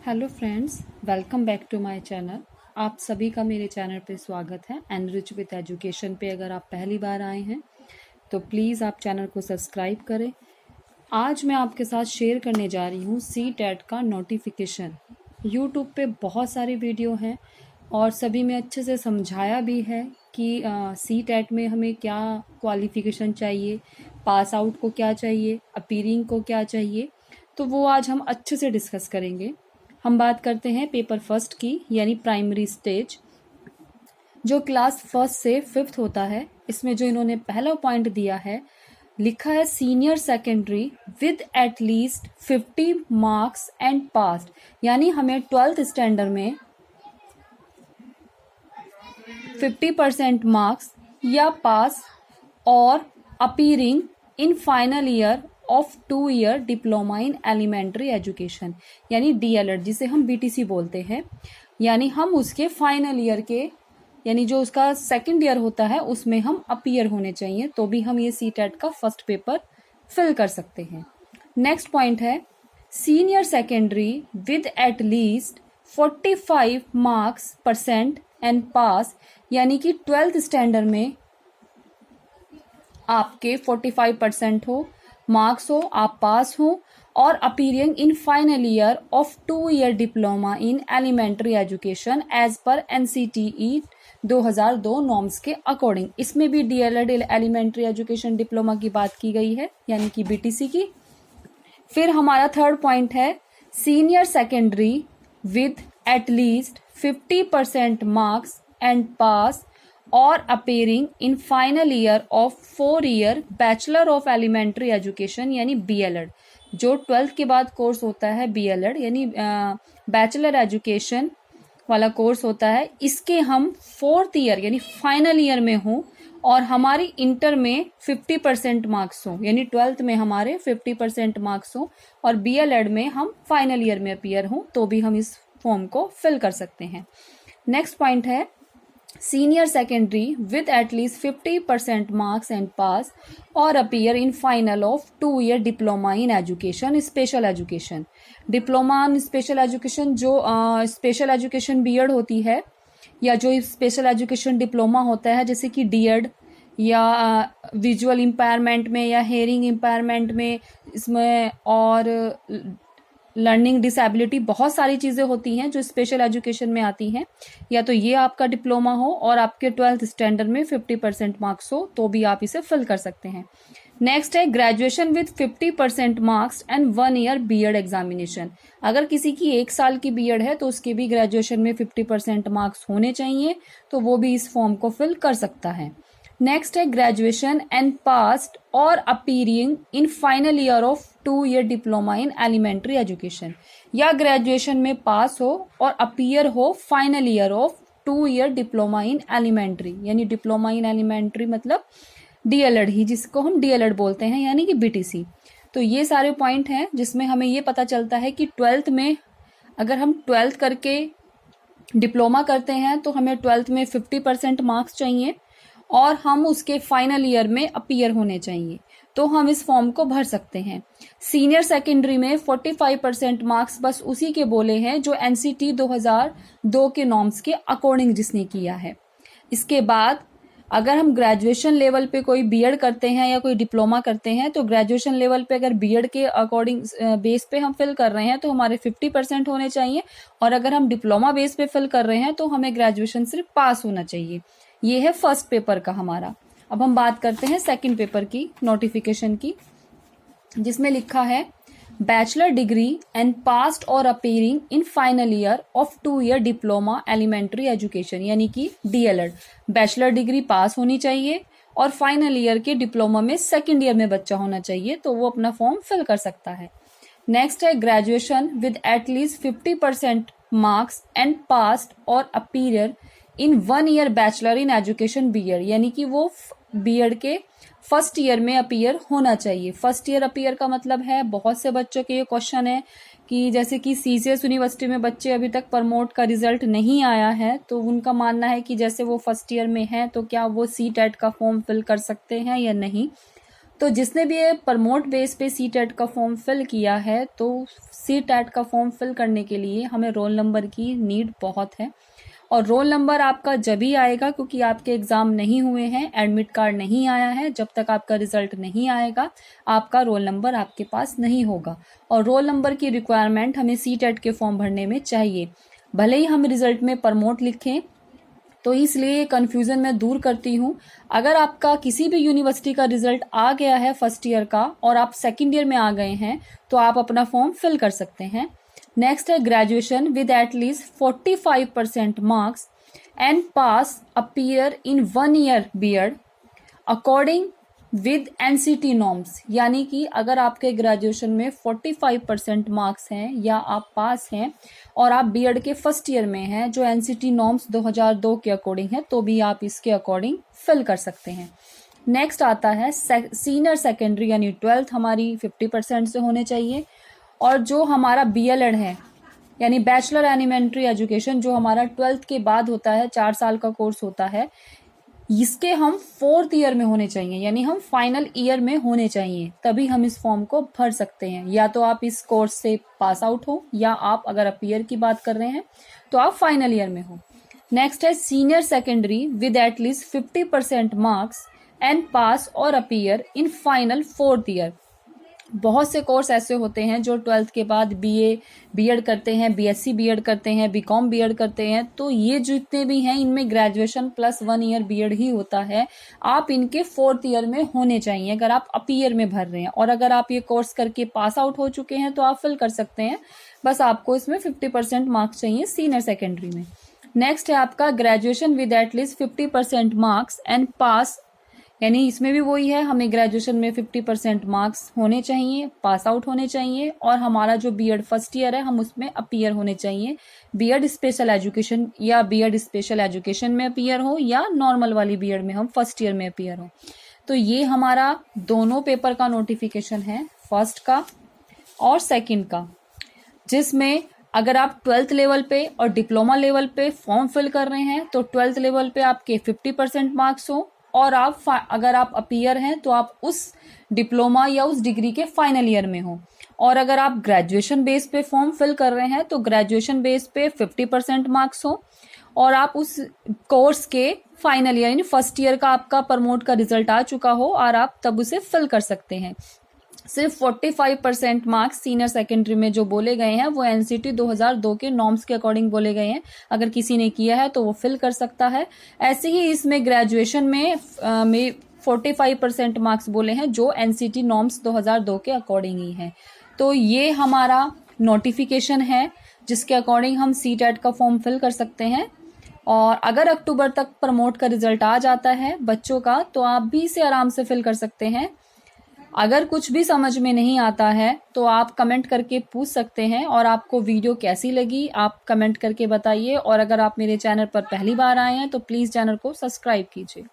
Hello friends, welcome back to my channel. आप सभी का मेरे चैनल पे स्वागत है। एनरिच विद एजुकेशन पे अगर आप पहली बार आए हैं तो प्लीज़ आप चैनल को सब्सक्राइब करें। आज मैं आपके साथ शेयर करने जा रही हूँ CTET का नोटिफिकेशन। यूट्यूब पे बहुत सारे वीडियो हैं और सभी में अच्छे से समझाया भी है कि CTET में हमें क्या क्वालिफ़िकेशन चाहिए, पास आउट को क्या चाहिए, अपीयरिंग को क्या चाहिए। तो वो आज हम अच्छे से डिस्कस करेंगे। हम बात करते हैं पेपर फर्स्ट की, यानी प्राइमरी स्टेज, जो क्लास फर्स्ट से फिफ्थ होता है। इसमें जो इन्होंने पहला पॉइंट दिया है, लिखा है senior secondary with at least 50 marks and pass, यानी हमें 12th स्टैंडर्ड में 50% मार्क्स या पास और appearing in final year of 2 year diploma in elementary education, यानी DLED, जिसे हम BTC बोलते हैं। यानी हम उसके फाइनल ईयर के, यानी जो उसका सेकंड ईयर होता है, उसमें हम अपीयर होने चाहिए, तो भी हम ये CTET का फर्स्ट पेपर फिल कर सकते हैं। नेक्स्ट पॉइंट है senior secondary with at least 45 marks percent and pass, यानी कि 12th स्टैंडर्ड में आपके 45% हो, मार्क्स हो, आप पास हो, और appearing in final year of 2 year diploma in elementary education as per NCTE 2002 norms के अकॉर्डिंग। इसमें भी DLED एलिमेंट्री एजुकेशन डिप्लोमा की बात की गई है, यानी कि BTC की। फिर हमारा थर्ड पॉइंट है senior secondary with at least 50% marks and pass और appearing in final year of 4 year bachelor of elementary education, यानी BLED। जो 12th के बाद कोर्स होता है BLED, यानी बैचलर एजुकेशन वाला कोर्स होता है, इसके हम 4th ईयर यानी फाइनल ईयर में हो और हमारी इंटर में 50% मार्क्स हो, यानी 12th में हमारे 50% मार्क्स हो और BLED में हम फाइनल ईयर में अपीयर हो, तो भी हम इस फॉर्म को फिल कर सकते हैं। नेक्स्ट पॉइंट है senior secondary with at least 50% marks and pass और appear in final of 2 year diploma in education special education. Diploma in special education, जो स्पेशल एजुकेशन BEd होती है, या जो स्पेशल एजुकेशन डिप्लोमा होता है, जैसे कि DED या विजुअल इम्पायरमेंट में या हेयरिंग इम्पायरमेंट में, इसमें और लर्निंग डिसेबिलिटी, बहुत सारी चीज़ें होती हैं जो स्पेशल एजुकेशन में आती हैं। या तो ये आपका डिप्लोमा हो और आपके 12th स्टैंडर्ड में 50% मार्क्स हो, तो भी आप इसे फिल कर सकते हैं। नेक्स्ट है graduation with 50% marks and 1 year BEd examination. अगर किसी की 1 साल की BEd है तो उसके भी ग्रेजुएशन में 50% मार्क्स होने चाहिए, तो वो भी इस फॉर्म को फिल कर सकता है। नेक्स्ट है ग्रेजुएशन एंड पास्ड और appearing in final year of 2 year diploma in elementary education, या ग्रेजुएशन में पास हो और अपीयर हो final year of 2 year diploma in elementary, यानी डिप्लोमा इन एलिमेंट्री मतलब DLED ही, जिसको हम DLED बोलते हैं, यानी कि BTC। तो ये सारे पॉइंट हैं जिसमें हमें ये पता चलता है कि 12th में अगर हम 12th करके डिप्लोमा करते हैं तो हमें 12th में 50% मार्क्स चाहिए और हम उसके फाइनल ईयर में अपीयर होने चाहिए, तो हम इस फॉर्म को भर सकते हैं। सीनियर सेकेंडरी में 45% मार्क्स बस उसी के बोले हैं जो NCT 2002 के नॉर्म्स के अकॉर्डिंग जिसने किया है। इसके बाद अगर हम ग्रेजुएशन लेवल पे कोई BEd करते हैं या कोई डिप्लोमा करते हैं, तो ग्रेजुएशन लेवल पे अगर BEd के अकॉर्डिंग बेस पे हम फिल कर रहे हैं तो हमारे 50% होने चाहिए, और अगर हम डिप्लोमा बेस पे फिल कर रहे हैं तो हमें ग्रेजुएशन सिर्फ पास होना चाहिए। ये है फर्स्ट पेपर का हमारा। अब हम बात करते हैं सेकंड पेपर की, नोटिफिकेशन की, जिसमें लिखा है बैचलर डिग्री एंड पास्ड और appearing in final year of 2 year diploma elementary education, यानी कि DLED। बैचलर डिग्री पास होनी चाहिए और फाइनल ईयर के डिप्लोमा में सेकंड ईयर में बच्चा होना चाहिए, तो वो अपना फॉर्म फिल कर सकता है। नेक्स्ट है graduation with at least 50% marks and passed और appear in 1 year bachelor in education BEd, यानी कि वो BEd के फर्स्ट ईयर में अपीयर होना चाहिए। फर्स्ट ईयर अपीयर का मतलब है, बहुत से बच्चों के ये क्वेश्चन है कि जैसे कि CCS यूनिवर्सिटी में बच्चे अभी तक प्रमोट का रिजल्ट नहीं आया है, तो उनका मानना है कि जैसे वो फर्स्ट ईयर में है तो क्या वो CTET का फॉर्म फिल कर सकते हैं या नहीं। तो जिसने भी ये प्रमोट बेस पे CTET का फॉर्म फिल किया है, तो CTET का फॉर्म फिल करने के लिए हमें रोल नंबर की नीड बहुत है। और रोल नंबर आपका जब ही आएगा, क्योंकि आपके एग्ज़ाम नहीं हुए हैं, एडमिट कार्ड नहीं आया है, जब तक आपका रिजल्ट नहीं आएगा आपका रोल नंबर आपके पास नहीं होगा। और रोल नंबर की रिक्वायरमेंट हमें CTET के फॉर्म भरने में चाहिए। भले ही हम रिजल्ट में प्रमोट लिखें, तो इसलिए कन्फ्यूज़न मैं दूर करती हूँ। अगर आपका किसी भी यूनिवर्सिटी का रिजल्ट आ गया है फर्स्ट ईयर का और आप सेकेंड ईयर में आ गए हैं, तो आप अपना फॉर्म फिल कर सकते हैं। नेक्स्ट है graduation with at least 45% marks and pass appear in 1 year BEd according with NCT norms. यानी कि अगर आपके ग्रेजुएशन में 45% मार्क्स हैं या आप पास हैं और आप बीएड के फर्स्ट ईयर में हैं, जो एनसीटी नॉर्म्स 2002 के अकॉर्डिंग है, तो भी आप इसके अकॉर्डिंग फिल कर सकते हैं। नेक्स्ट आता है सीनियर सेकेंडरी यानी 12th हमारी 50% से होने चाहिए। और जो हमारा BLED है यानी बैचलर एलिमेंट्री एजुकेशन, जो हमारा 12th के बाद होता है, 4 साल का कोर्स होता है, इसके हम 4th ईयर में होने चाहिए, यानी हम फाइनल ईयर में होने चाहिए, तभी हम इस फॉर्म को भर सकते हैं। या तो आप इस कोर्स से पास आउट हो, या आप अगर अपीयर की बात कर रहे हैं तो आप फाइनल ईयर में हो। नेक्स्ट है senior secondary with at least 50% marks and pass और appear in final 4th year. बहुत से कोर्स ऐसे होते हैं जो 12th के बाद BEd करते हैं, BSc BEd करते हैं, BCom BEd करते हैं, तो ये जितने भी हैं इनमें ग्रेजुएशन प्लस 1 ईयर BEd ही होता है। आप इनके 4th ईयर में होने चाहिए अगर आप अपीयर में भर रहे हैं। और अगर आप ये कोर्स करके पास आउट हो चुके हैं तो आप फिल कर सकते हैं, बस आपको इसमें 50% मार्क्स चाहिए सीनियर सेकेंडरी में। नेक्स्ट है आपका graduation with at least 50% marks and pass, यानी इसमें भी वही है, हमें ग्रेजुएशन में 50% मार्क्स होने चाहिए, पास आउट होने चाहिए, और हमारा जो BEd फर्स्ट ईयर है हम उसमें अपीयर होने चाहिए। BEd स्पेशल एजुकेशन या BEd स्पेशल एजुकेशन में अपीयर हो, या नॉर्मल वाली BEd में हम फर्स्ट ईयर में अपीयर हो। तो ये हमारा दोनों पेपर का नोटिफिकेशन है, फर्स्ट का और सेकेंड का, जिसमें अगर आप 12th लेवल पे और डिप्लोमा लेवल पे फॉर्म फिल कर रहे हैं तो 12th लेवल पे आपके 50% मार्क्स हो, और अगर आप अपीयर हैं तो आप उस डिप्लोमा या उस डिग्री के फाइनल ईयर में हो। और अगर आप ग्रेजुएशन बेस पे फॉर्म फिल कर रहे हैं तो ग्रेजुएशन बेस पे 50% मार्क्स हो, और आप उस कोर्स के फाइनल ईयर यानी फर्स्ट ईयर का आपका प्रमोट का रिजल्ट आ चुका हो और आप तब उसे फिल कर सकते हैं। सिर्फ 45% मार्क्स सीनियर सेकेंडरी में जो बोले गए हैं वो एनसीटी 2002 के नॉर्म्स के अकॉर्डिंग बोले गए हैं। अगर किसी ने किया है तो वो फिल कर सकता है। ऐसे ही इसमें ग्रेजुएशन में 45% मार्क्स बोले हैं जो एनसीटी नॉर्म्स 2002 के अकॉर्डिंग ही है। तो ये हमारा नोटिफिकेशन है जिसके अकॉर्डिंग हम CTET का फॉर्म फिल कर सकते हैं। और अगर अक्टूबर तक प्रमोट का रिजल्ट आ जाता है बच्चों का तो आप भी इसे आराम से फिल कर सकते हैं। अगर कुछ भी समझ में नहीं आता है तो आप कमेंट करके पूछ सकते हैं, और आपको वीडियो कैसी लगी आप कमेंट करके बताइए। और अगर आप मेरे चैनल पर पहली बार आए हैं तो प्लीज़ चैनल को सब्सक्राइब कीजिए।